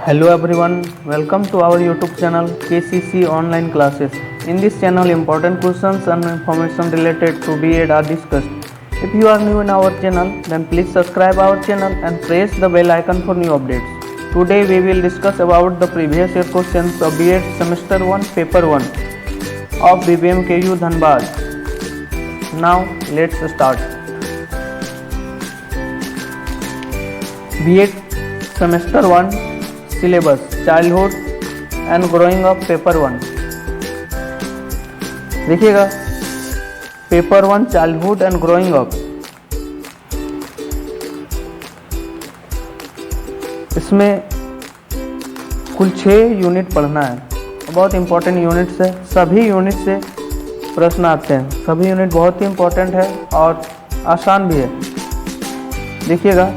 Hello everyone, welcome to our YouTube channel KCC Online Classes. In this channel, important questions and information related to B.Ed are discussed. If you are new in our channel, then please subscribe our channel and press the bell icon for new updates. Today we will discuss about the previous year questions of B.Ed Semester 1 Paper 1 of BBMKU Dhanbad. Now let's start. B.Ed Semester 1 syllabus childhood and growing up paper 1। देखिएगा paper 1 childhood and growing up, इसमें कुल 6 unit पढ़ना है। बहुत important units है, सभी unit से प्रश्न आते हैं। सभी यूनिट बहुत ही इंपॉर्टेंट है और आसान भी है। देखिएगा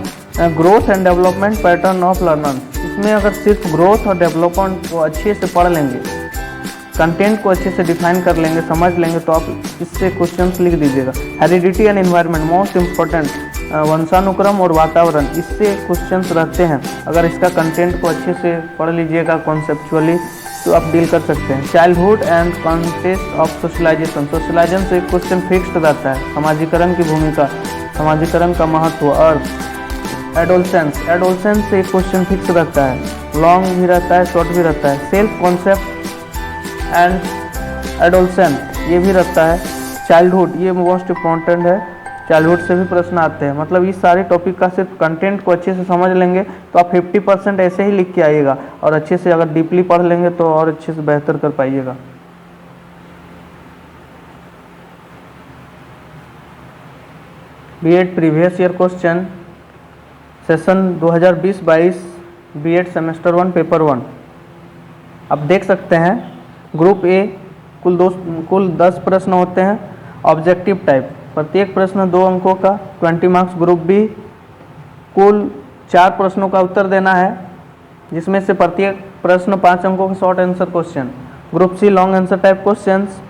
growth and development pattern of learners, इसमें अगर सिर्फ ग्रोथ और डेवलपमेंट को अच्छे से पढ़ लेंगे, कंटेंट को अच्छे से डिफाइन कर लेंगे, समझ लेंगे, तो आप इससे क्वेश्चंस लिख दीजिएगा। Heredity and environment most important, वंशानुक्रम और वातावरण, इससे क्वेश्चंस रहते हैं। अगर इसका कंटेंट को अच्छे से पढ़ लीजिएगा कॉन्सेप्चुअली तो आप डील कर सकते हैं। Childhood and context of socialization, socialization से एक क्वेश्चन फिक्स्ड रहता है। समाजीकरण की भूमिका, समाजीकरण का महत्व। और एडोलसेंस, एडोलसेंस से एक क्वेश्चन फिक्स रहता है, लॉन्ग भी रहता है, शॉर्ट भी रहता है। सेल्फ कॉन्सेप्ट एंड एडोलसेंस ये भी रहता है। चाइल्डहुड ये मोस्ट इम्पॉर्टेंट है, चाइल्डहुड से भी प्रश्न आते हैं। मतलब इस सारे टॉपिक का सिर्फ कंटेंट को अच्छे से समझ लेंगे तो आप 50% ऐसे ही लिख के आइएगा, और अच्छे से अगर डीपली पढ़ लेंगे तो और अच्छे से बेहतर कर पाइएगा। B.Ed previous year question session 2020-22 B.Ed semester 1 paper 1 आप देख सकते हैं। ग्रुप ए कुल 10 प्रश्न होते हैं, ऑब्जेक्टिव टाइप, प्रत्येक प्रश्न 2 अंकों का, 20 मार्क्स। ग्रुप बी कुल 4 प्रश्नों का उत्तर देना है, जिसमें से प्रत्येक प्रश्न 5 अंकों का short answer question. Group C long answer type questions,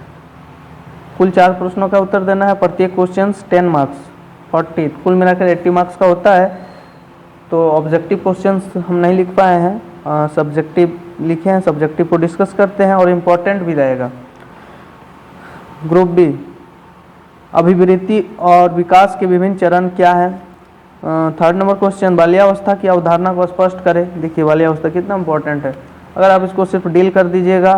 कुल 4 प्रश्नों का उत्तर देना है, प्रत्येक क्वेश्चन 10 मार्क्स 40, कुल मिलाकर 80 मार्क्स का होता है। तो ऑब्जेक्टिव क्वेश्चंस हम नहीं लिख पाए हैं, सब्जेक्टिव लिखे हैं, सब्जेक्टिव को डिस्कस करते हैं और इम्पोर्टेंट भी रहेगा। ग्रुप बी अभिवृद्धि और विकास के विभिन्न चरण क्या है। 3rd नंबर क्वेश्चन बाल्यावस्था की अवधारणा को स्पष्ट करें। देखिए बाल्यावस्था कितना इंपॉर्टेंट है, अगर आप इसको सिर्फ डील कर दीजिएगा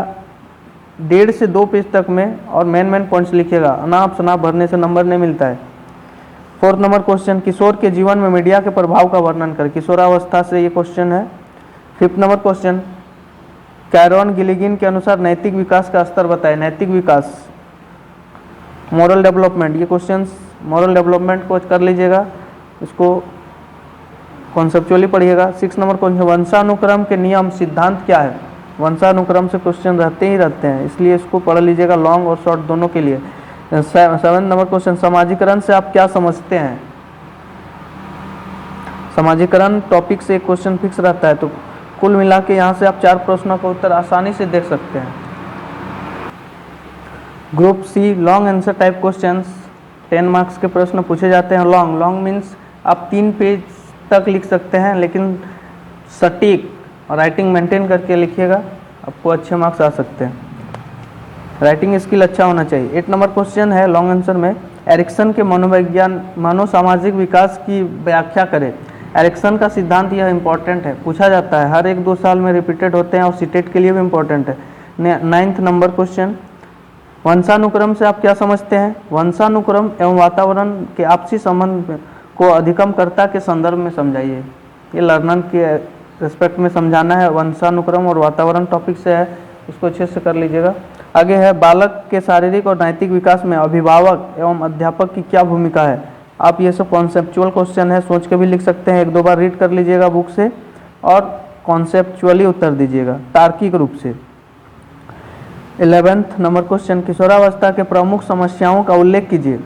1.5 से 2 पेज तक में और मेन पॉइंट्स लिखिएगा, अनाप शनाप भरने से नंबर नहीं मिलता है। 4th नंबर क्वेश्चन किशोर के जीवन में मीडिया के प्रभाव का वर्णन करें, किशोरावस्था से ये क्वेश्चन है। 5th नंबर क्वेश्चन कैरोन गिलिगिन के अनुसार नैतिक विकास का स्तर बताएं। नैतिक विकास, मॉरल डेवलपमेंट, ये क्वेश्चंस मॉरल डेवलपमेंट को कर लीजिएगा, इसको कॉन्सेप्चुअली पढ़िएगा। 6th नंबर क्वेश्चन वंशानुक्रम के नियम सिद्धांत क्या है। वंशानुक्रम से क्वेश्चन रहते ही रहते हैं, इसलिए इसको पढ़ लीजिएगा लॉन्ग और शॉर्ट दोनों के लिए। 7th नंबर क्वेश्चन समाजीकरण से आप क्या समझते हैं। समाजीकरण टॉपिक से एक क्वेश्चन फिक्स रहता है, तो कुल मिला के यहाँ से आप 4 प्रश्नों का उत्तर आसानी से देख सकते हैं। Group C long answer type questions, 10 marks के प्रश्न पूछे जाते हैं। लॉन्ग मीन्स आप 3 पेज तक लिख सकते हैं, लेकिन सटीक राइटिंग मेंटेन करके लिखिएगा, आपको अच्छे मार्क्स आ सकते हैं। राइटिंग स्किल अच्छा होना चाहिए। 8 नंबर क्वेश्चन है लॉन्ग आंसर में एरिक्सन के मनोविज्ञान मनोसामाजिक विकास की व्याख्या करें। एरिक्सन का सिद्धांत यह इंपॉर्टेंट है, पूछा जाता है, हर 1-2 साल में रिपीटेड होते हैं और सीटेट के लिए भी इंपॉर्टेंट है। 9th नंबर क्वेश्चन वंशानुक्रम से आप क्या समझते हैं। वंशानुक्रम एवं वातावरण के आपसी संबंध को अधिगमकर्ता के संदर्भ में समझाइए। ये लर्नर के रिस्पेक्ट में समझाना है, वंशानुक्रम और वातावरण टॉपिक से है, इसको अच्छे से कर लीजिएगा। आगे है बालक के शारीरिक और नैतिक विकास में अभिभावक एवं अध्यापक की क्या भूमिका है। आप ये सब कॉन्सेप्चुअल क्वेश्चन है, सोच के भी लिख सकते हैं, 1-2 बार रीड कर लीजिएगा बुक से और कॉन्सेप्चुअली उत्तर दीजिएगा तार्किक रूप से। 11th नंबर क्वेश्चन किशोरावस्था के प्रमुख समस्याओं का उल्लेख कीजिए।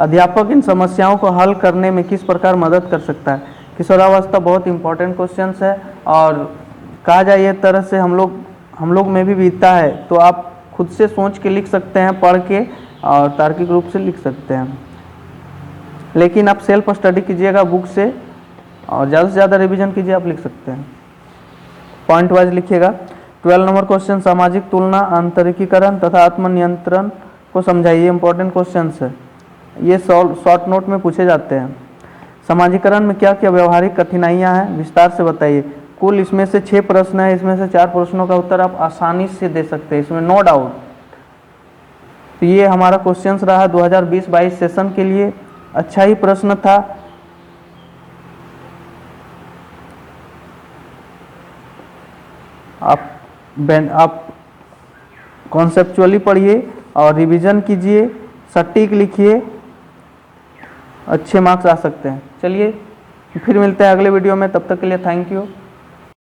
अध्यापक इन समस्याओं को हल करने में किस प्रकार मदद कर सकता है। किशोरावस्था बहुत इंपॉर्टेंट क्वेश्चन है और कहा जाए एक तरह से हम लोग में भी बीतता है, तो आप खुद से सोच के लिख सकते हैं, पढ़ के और तार्किक रूप से लिख सकते हैं, लेकिन आप सेल्फ स्टडी कीजिएगा बुक से और ज़्यादा से ज़्यादा रिवीजन कीजिए, आप लिख सकते हैं। पॉइंट वाइज लिखिएगा। 12 नंबर क्वेश्चन, सामाजिक तुलना, आंतरिकीकरण तथा आत्मनियंत्रण को समझाइए। इंपॉर्टेंट क्वेश्चन है, ये शॉर्ट नोट में पूछे जाते हैं। समाजीकरण में क्या क्या व्यवहारिक कठिनाइयां हैं, विस्तार से बताइए। कुल इसमें से 6 प्रश्न है, इसमें से 4 प्रश्नों का उत्तर आप आसानी से दे सकते हैं, इसमें नो डाउट। तो ये हमारा क्वेश्चंस रहा 2020-22 सेशन के लिए। अच्छा ही प्रश्न था। आप कॉन्सेप्चुअली पढ़िए और रिवीजन कीजिए, सटीक लिखिए, अच्छे मार्क्स आ सकते हैं। चलिए फिर मिलते हैं अगले वीडियो में, तब तक के लिए थैंक यू।